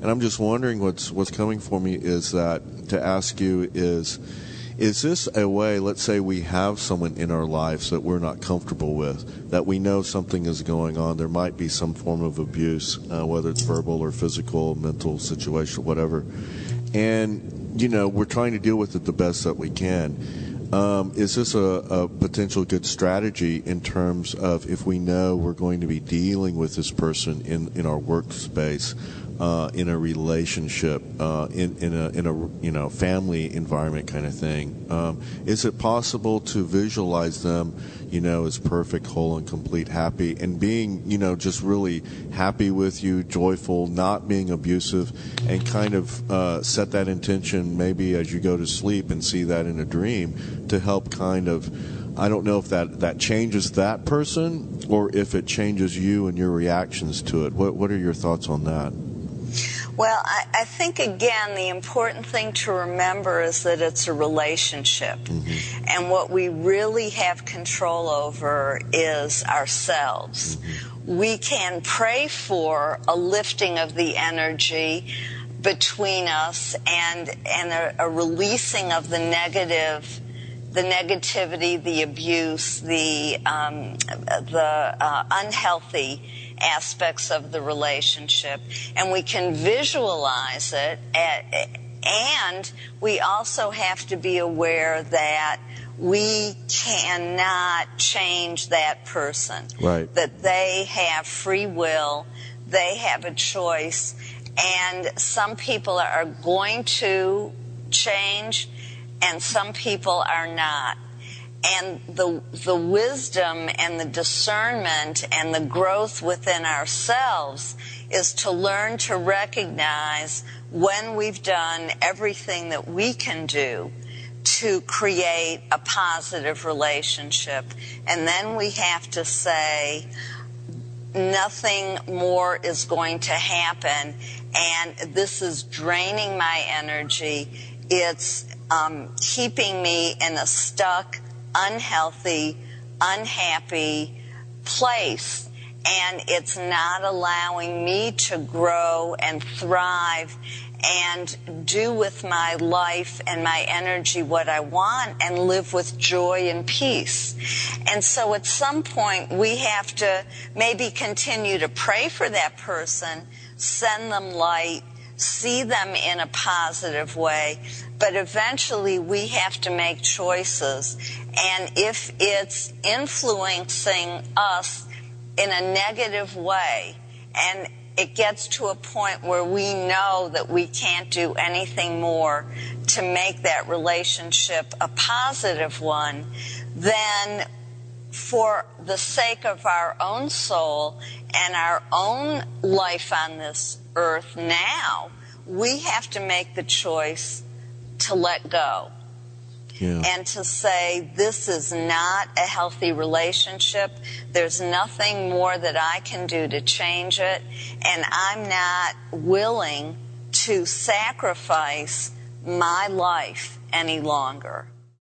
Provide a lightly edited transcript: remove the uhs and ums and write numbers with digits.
And I'm just wondering what's coming for me is that to ask you is this a way, let's say we have someone in our lives that we're not comfortable with, that we know something is going on, there might be some form of abuse, whether it's verbal or physical, mental situation, whatever, and, you know, we're trying to deal with it the best that we can. Is this a potential good strategy in terms of if we know we're going to be dealing with this person in our workspace, in a relationship, in a family environment kind of thing? Is it possible to visualize them, as perfect, whole, and complete, happy, and being, just really happy with you, joyful, not being abusive, and kind of set that intention maybe as you go to sleep and see that in a dream to help kind of, I don't know if that changes that person or if it changes you and your reactions to it. What are your thoughts on that? Well, I think, again, the important thing to remember is that it's a relationship. Mm-hmm. And what we really have control over is ourselves. Mm-hmm. We can pray for a lifting of the energy between us and a releasing of the negativity, the abuse, the unhealthy aspects of the relationship, and we can visualize it, and we also have to be aware that we cannot change that person. Right. That they have free will, they have a choice, and some people are going to change and some people are not. And the wisdom and the discernment and the growth within ourselves is to learn to recognize when we've done everything that we can do to create a positive relationship. And then we have to say, nothing more is going to happen, and this is draining my energy. It's keeping me in a stuck, unhealthy, unhappy place, and it's not allowing me to grow and thrive and do with my life and my energy what I want and live with joy and peace. And so at some point we have to maybe continue to pray for that person, send them light, see them in a positive way, but eventually we have to make choices. And if it's influencing us in a negative way, and it gets to a point where we know that we can't do anything more to make that relationship a positive one, then for the sake of our own soul and our own life on this earth now, we have to make the choice to let go. Yeah. And to say, this is not a healthy relationship. There's nothing more that I can do to change it. And I'm not willing to sacrifice my life any longer.